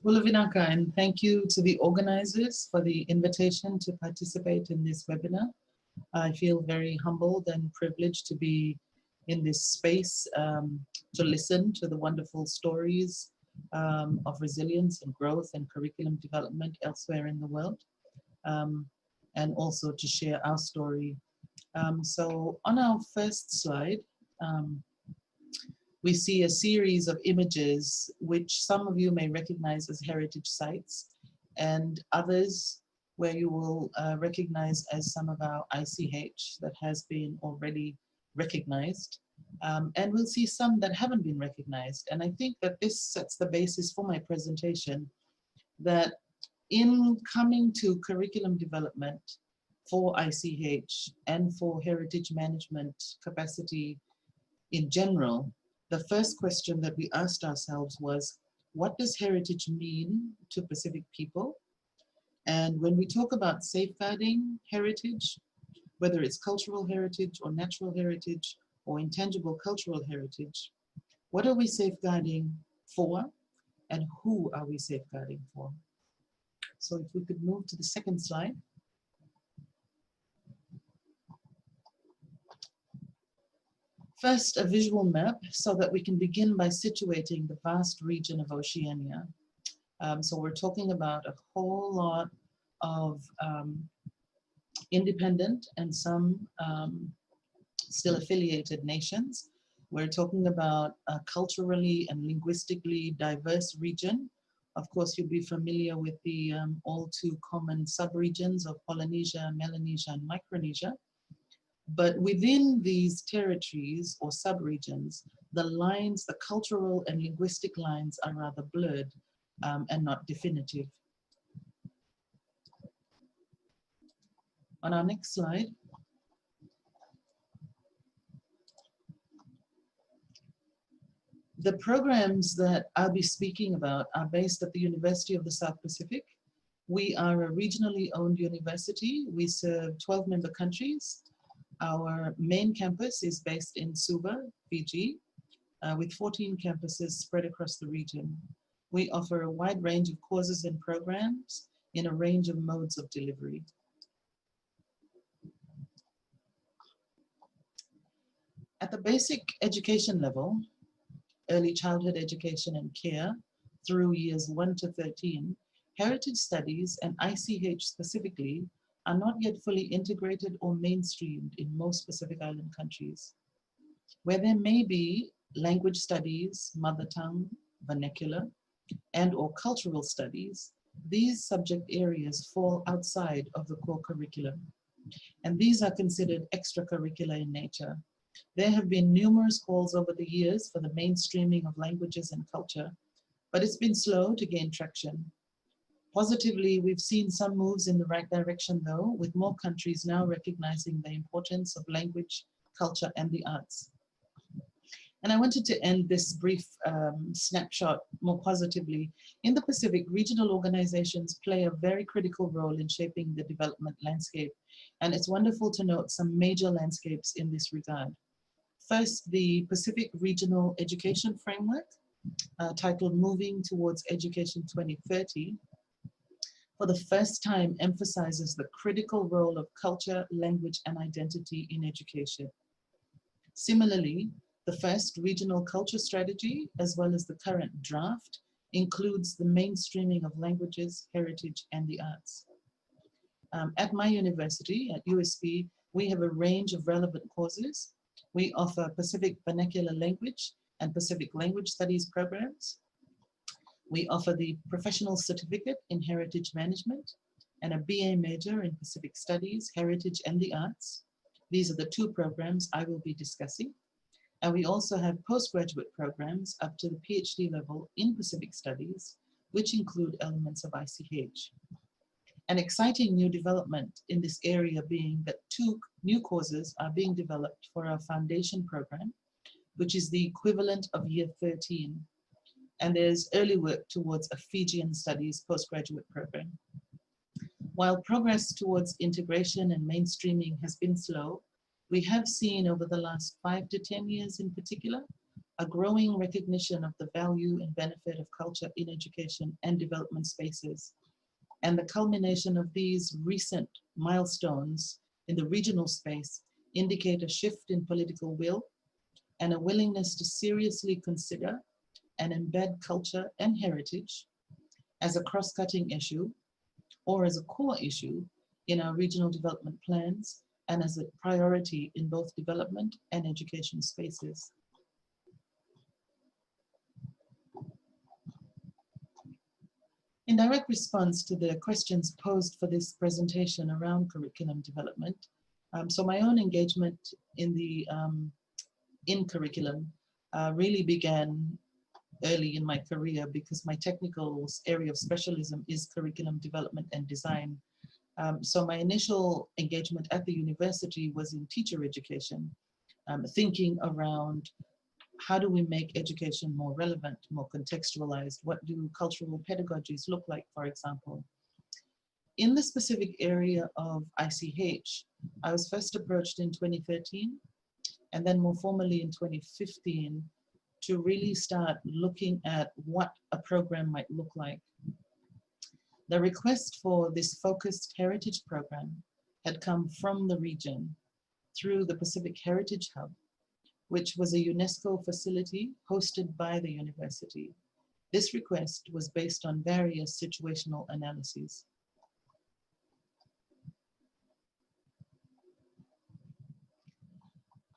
Well, Vinaka, and thank you to the organizers for the invitation to participate in this webinar. I feel very humbled and privileged to be in this space to listen to the wonderful stories of resilience and growth and curriculum development elsewhere in the world, and also to share our story. So on our first slide, we see a series of images which some of you may recognize as heritage sites, and others where you will recognize as some of our ICH that has been already recognized. And we'll see some that haven't been recognized. And I think that this sets the basis for my presentation, that in coming to curriculum development for ICH and for heritage management capacity in general, the first question that we asked ourselves was, what does heritage mean to Pacific people? And when we talk about safeguarding heritage, whether it's cultural heritage or natural heritage or intangible cultural heritage, what are we safeguarding for and who are we safeguarding for? So if we could move to the second slide. First, a visual map so that we can begin by situating the vast region of Oceania. So we're talking about a whole lot of independent and some still affiliated nations. We're talking about a culturally and linguistically diverse region. Of course, you'll be familiar with the all too common subregions of Polynesia, Melanesia, and Micronesia. But within these territories or subregions, the lines, the cultural and linguistic lines are rather blurred and not definitive. On our next slide, the programs that I'll be speaking about are based at the University of the South Pacific. We are a regionally owned university. We serve 12 member countries. Our main campus is based in Suva, Fiji, with 14 campuses spread across the region. We offer a wide range of courses and programs in a range of modes of delivery. At the basic education level, early childhood education and care through years 1 to 13, heritage studies and ICH specifically are not yet fully integrated or mainstreamed in most Pacific Island countries. Where there may be language studies, mother tongue, vernacular, and or cultural studies, these subject areas fall outside of the core curriculum. And these are considered extracurricular in nature. There have been numerous calls over the years for the mainstreaming of languages and culture, but it's been slow to gain traction. Positively, we've seen some moves in the right direction though, with more countries now recognizing the importance of language, culture, and the arts. And I wanted to end this brief snapshot more positively. In the Pacific, regional organizations play a very critical role in shaping the development landscape. And it's wonderful to note some major landscapes in this regard. First, the Pacific Regional Education Framework, titled Moving Towards Education 2030, for the first time emphasizes the critical role of culture, language, and identity in education. Similarly, the first regional culture strategy, as well as the current draft, includes the mainstreaming of languages, heritage, and the arts. At my university, at USP, we have a range of relevant courses. We offer Pacific Vernacular Language and Pacific Language Studies programs. We offer the Professional Certificate in Heritage Management and a BA major in Pacific Studies, Heritage, and the Arts. These are the two programs I will be discussing. And we also have postgraduate programs up to the PhD level in Pacific Studies, which include elements of ICH. An exciting new development in this area being that 2 new courses are being developed for our foundation program, which is the equivalent of year 13. And there's early work towards a Fijian Studies postgraduate program. While progress towards integration and mainstreaming has been slow, we have seen over the last 5 to 10 years in particular, a growing recognition of the value and benefit of culture in education and development spaces, and the culmination of these recent milestones in the regional space indicate a shift in political will and a willingness to seriously consider and embed culture and heritage as a cross-cutting issue or as a core issue in our regional development plans and as a priority in both development and education spaces. In direct response to the questions posed for this presentation around curriculum development, so my own engagement in curriculum really began early in my career because my technical area of specialism is curriculum development and design. So my initial engagement at the university was in teacher education, thinking around how do we make education more relevant, more contextualized? What do cultural pedagogies look like, for example? In the specific area of ICH, I was first approached in 2013 and then more formally in 2015 to really start looking at what a program might look like. The request for this focused heritage program had come from the region through the Pacific Heritage Hub, which was a UNESCO facility hosted by the university. This request was based on various situational analyses.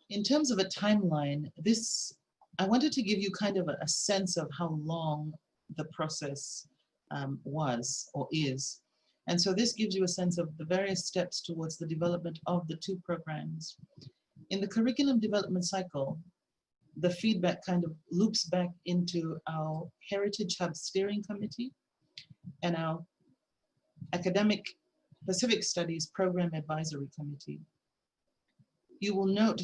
In terms of a timeline, I wanted to give you kind of a sense of how long the process was or is. And so this gives you a sense of the various steps towards the development of the two programs. In the curriculum development cycle, the feedback kind of loops back into our Heritage Hub Steering Committee and our Academic Pacific Studies Program Advisory Committee. You will note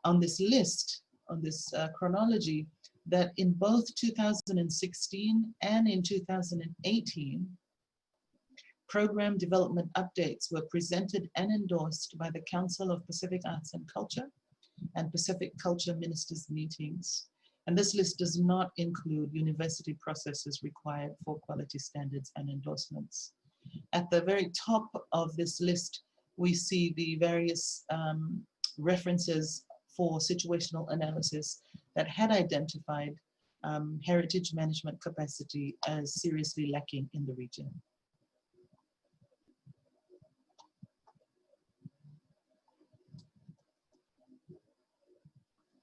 on this list, on this chronology, that in both 2016 and in 2018, program development updates were presented and endorsed by the Council of Pacific Arts and Culture and Pacific Culture Ministers meetings. And this list does not include university processes required for quality standards and endorsements. At the very top of this list, we see the various references for situational analysis that had identified heritage management capacity as seriously lacking in the region.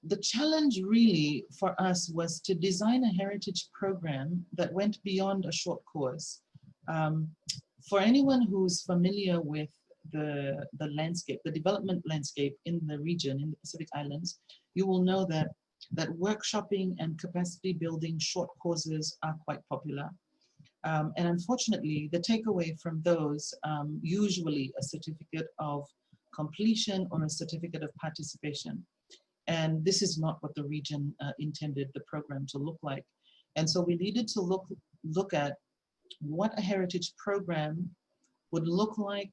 The challenge really for us was to design a heritage program that went beyond a short course. For anyone who's familiar with the landscape, the development landscape in the region, in the Pacific Islands, you will know that workshopping and capacity building short courses are quite popular. And unfortunately, the takeaway from those, usually a certificate of completion or a certificate of participation. And this is not what the region intended the program to look like. And so we needed to look at what a heritage program would look like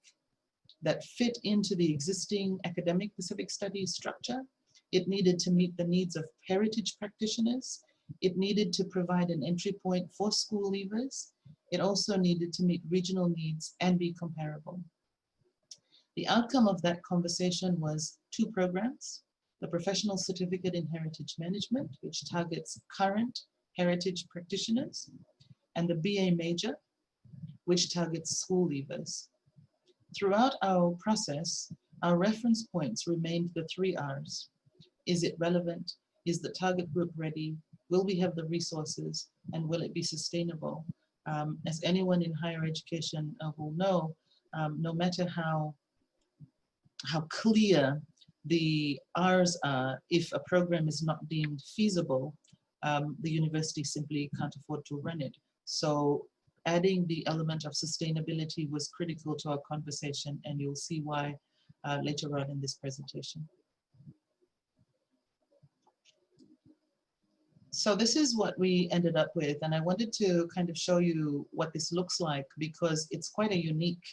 that fit into the existing academic Pacific studies structure. It needed to meet the needs of heritage practitioners. It needed to provide an entry point for school leavers. It also needed to meet regional needs and be comparable. The outcome of that conversation was two programs: the Professional Certificate in Heritage Management, which targets current heritage practitioners, and the BA Major, which targets school leavers. Throughout our process, our reference points remained the 3 R's. Is it relevant? Is the target group ready? Will we have the resources? And will it be sustainable? As anyone in higher education will know, no matter how clear the R's are, if a program is not deemed feasible, the university simply can't afford to run it. So adding the element of sustainability was critical to our conversation, and you'll see why later on in this presentation. So this is what we ended up with, and I wanted to kind of show you what this looks like because it's quite a unique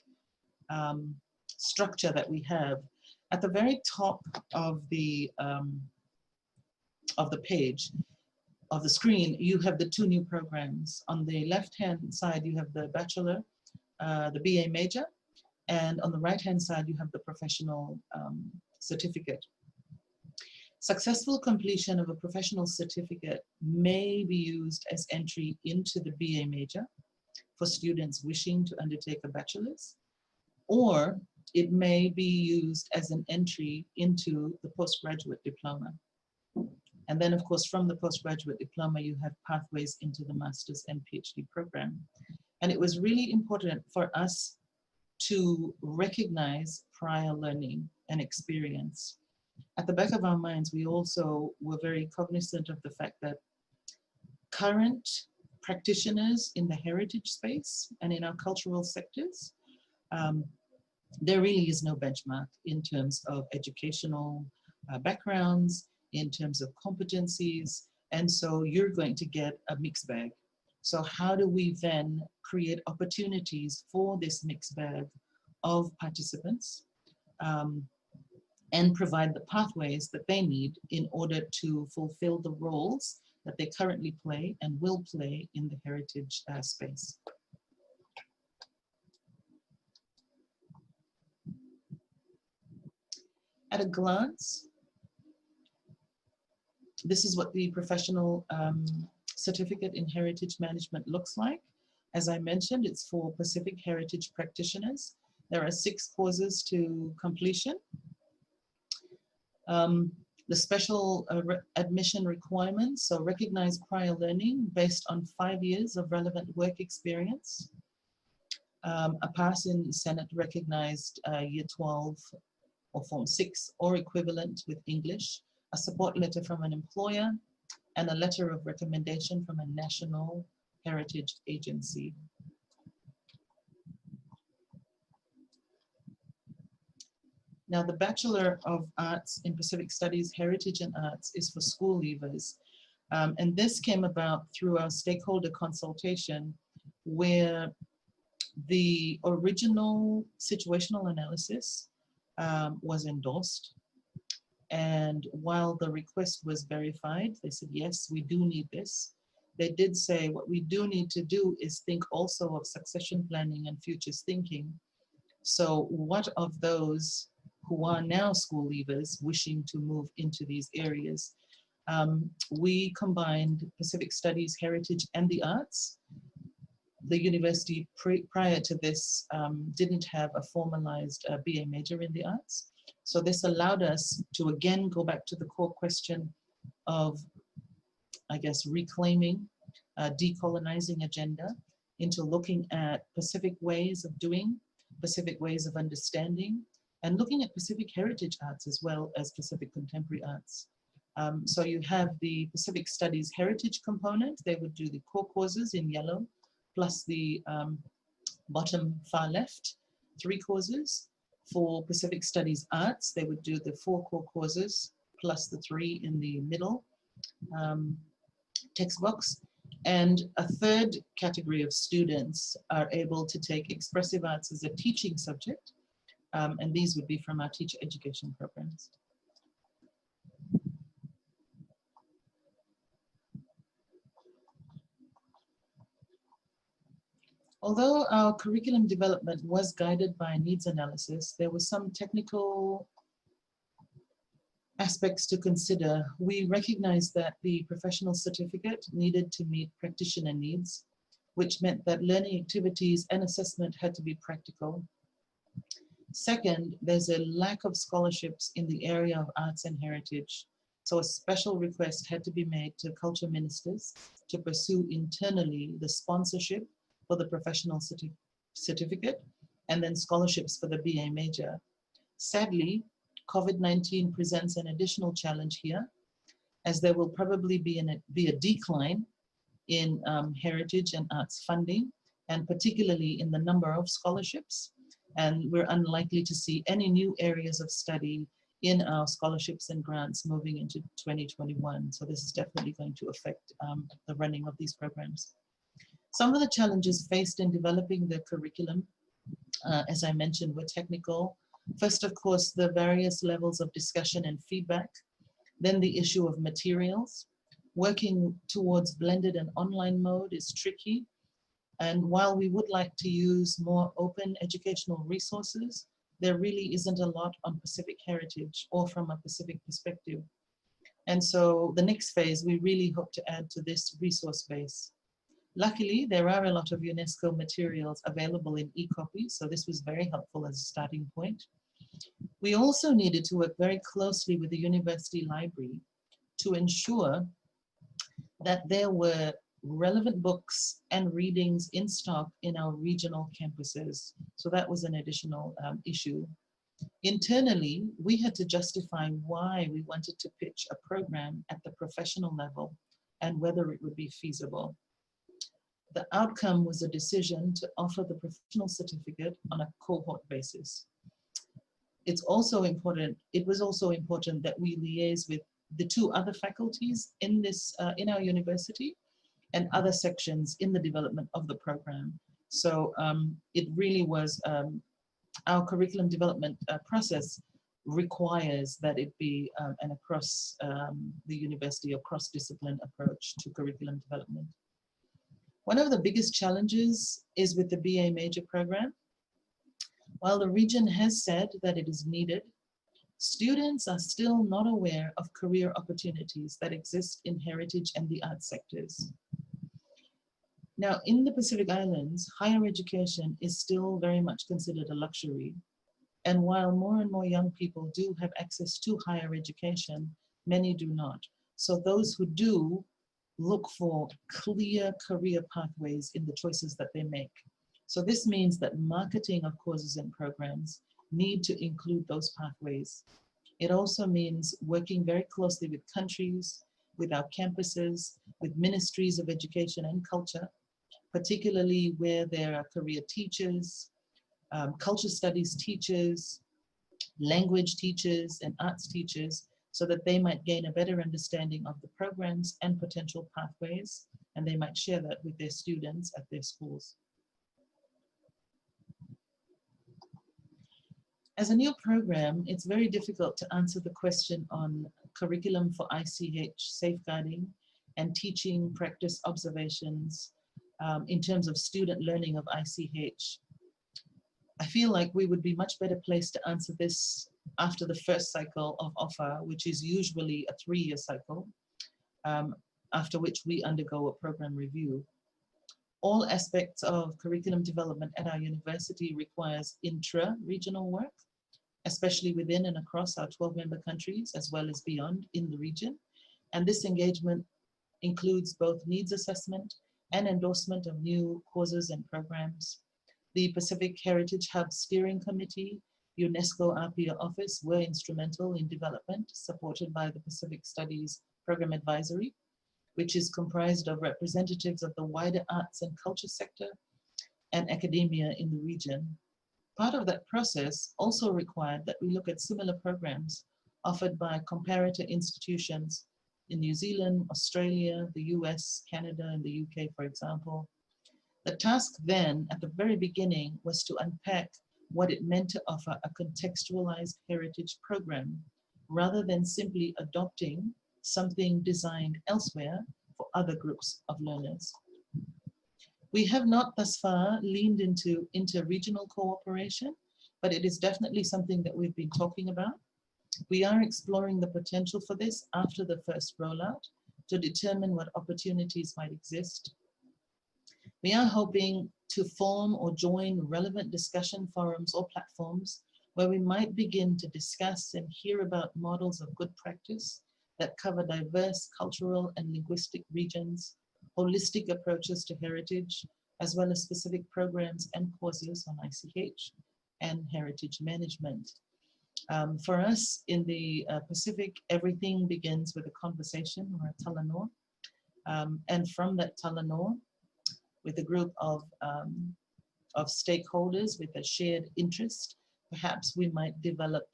structure that we have. At the very top of the page, of the screen, you have the two new programs. On the left-hand side, you have the Bachelor, the BA major, and on the right-hand side, you have the professional certificate. Successful completion of a professional certificate may be used as entry into the BA major for students wishing to undertake a bachelor's, or it may be used as an entry into the postgraduate diploma. And then, of course, from the postgraduate diploma, you have pathways into the master's and PhD program. And it was really important for us to recognize prior learning and experience. At the back of our minds, we also were very cognizant of the fact that current practitioners in the heritage space and in our cultural sectors, there really is no benchmark in terms of educational backgrounds, in terms of competencies, and so you're going to get a mixed bag. So how do we then create opportunities for this mixed bag of participants and provide the pathways that they need in order to fulfill the roles that they currently play and will play in the heritage space. At a glance, this is what the professional certificate in heritage management looks like. As I mentioned, it's for Pacific heritage practitioners. There are 6 courses to completion. The special admission requirements, so recognize prior learning based on 5 years of relevant work experience. A pass in Senate recognized Year 12 or Form 6 or equivalent with English, a support letter from an employer, and a letter of recommendation from a national heritage agency. Now, the Bachelor of Arts in Pacific Studies, Heritage and Arts is for school leavers. And this came about through our stakeholder consultation, where the original situational analysis was endorsed. And while the request was verified, they said, yes, we do need this. They did say what we do need to do is think also of succession planning and futures thinking. So what of those who are now school leavers wishing to move into these areas? We combined Pacific Studies, Heritage, and the Arts. The university prior to this didn't have a formalized BA major in the arts. So this allowed us to again go back to the core question of, I guess, reclaiming a decolonizing agenda into looking at Pacific ways of doing, Pacific ways of understanding, and looking at Pacific heritage arts as well as Pacific contemporary arts. So you have the Pacific Studies heritage component. They would do the core courses in yellow, plus the bottom far left, 3 courses. For Pacific Studies Arts, they would do the 4 core courses, plus the 3 in the middle text box. And a third category of students are able to take expressive arts as a teaching subject. And these would be from our teacher education programs. Although our curriculum development was guided by needs analysis, there were some technical aspects to consider. We recognized that the professional certificate needed to meet practitioner needs, which meant that learning activities and assessment had to be practical. Second, there's a lack of scholarships in the area of arts and heritage. So a special request had to be made to culture ministers to pursue internally the sponsorship for the professional certificate and then scholarships for the BA major. Sadly, COVID-19 presents an additional challenge here, as there will probably be a decline in heritage and arts funding, and particularly in the number of scholarships. And we're unlikely to see any new areas of study in our scholarships and grants moving into 2021. So this is definitely going to affect the running of these programs. Some of the challenges faced in developing the curriculum, as I mentioned, were technical. First, of course, the various levels of discussion and feedback. Then the issue of materials. Working towards blended and online mode is tricky. And while we would like to use more open educational resources, there really isn't a lot on Pacific heritage or from a Pacific perspective. And so the next phase, we really hope to add to this resource base. Luckily, there are a lot of UNESCO materials available in e-copy, so this was very helpful as a starting point. We also needed to work very closely with the university library to ensure that there were relevant books and readings in stock in our regional campuses. So that was an additional issue. Internally, we had to justify why we wanted to pitch a program at the professional level and whether it would be feasible. The outcome was a decision to offer the professional certificate on a cohort basis. It was also important that we liaise with the two other faculties in our university and other sections in the development of the program. So it really was our curriculum development process requires that it be an across the university or cross-discipline approach to curriculum development. One of the biggest challenges is with the BA major program. While the region has said that it is needed, students are still not aware of career opportunities that exist in heritage and the arts sectors. Now, in the Pacific Islands, higher education is still very much considered a luxury. And while more and more young people do have access to higher education, many do not. So those who do look for clear career pathways in the choices that they make. So this means that marketing of courses and programs need to include those pathways. It also means working very closely with countries, with our campuses, with ministries of education and culture, particularly where there are career teachers, culture studies teachers, language teachers, and arts teachers, so that they might gain a better understanding of the programs and potential pathways, and they might share that with their students at their schools. As a new program, it's very difficult to answer the question on curriculum for ICH safeguarding and teaching practice observations in terms of student learning of ICH. I feel like we would be much better placed to answer this after the first cycle of offer, which is usually a 3-year cycle, after which we undergo a program review. All aspects of curriculum development at our university requires intra-regional work, especially within and across our 12-member countries, as well as beyond in the region. And this engagement includes both needs assessment and endorsement of new courses and programs. The Pacific Heritage Hub Steering Committee, UNESCO APIA Office were instrumental in development, supported by the Pacific Studies Program Advisory, which is comprised of representatives of the wider arts and culture sector and academia in the region. Part of that process also required that we look at similar programs offered by comparator institutions in New Zealand, Australia, the US, Canada, and the UK, for example. The task then, at the very beginning, was to unpack what it meant to offer a contextualized heritage program, rather than simply adopting something designed elsewhere for other groups of learners. We have not thus far leaned into inter-regional cooperation, but it is definitely something that we've been talking about. We are exploring the potential for this after the first rollout to determine what opportunities might exist. We are hoping to form or join relevant discussion forums or platforms where we might begin to discuss and hear about models of good practice that cover diverse cultural and linguistic regions, holistic approaches to heritage, as well as specific programs and courses on ICH and heritage management. For us in the Pacific, everything begins with a conversation or a talanoa. And from that talanoa, with a group of stakeholders with a shared interest, perhaps we might develop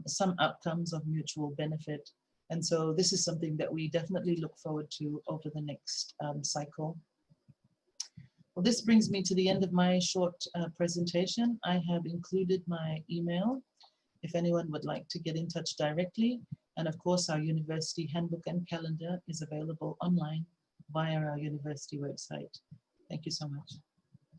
some outcomes of mutual benefit. And so this is something that we definitely look forward to over the next cycle. Well, this brings me to the end of my short presentation. I have included my email if anyone would like to get in touch directly. And of course, our university handbook and calendar is available online via our university website. Thank you so much.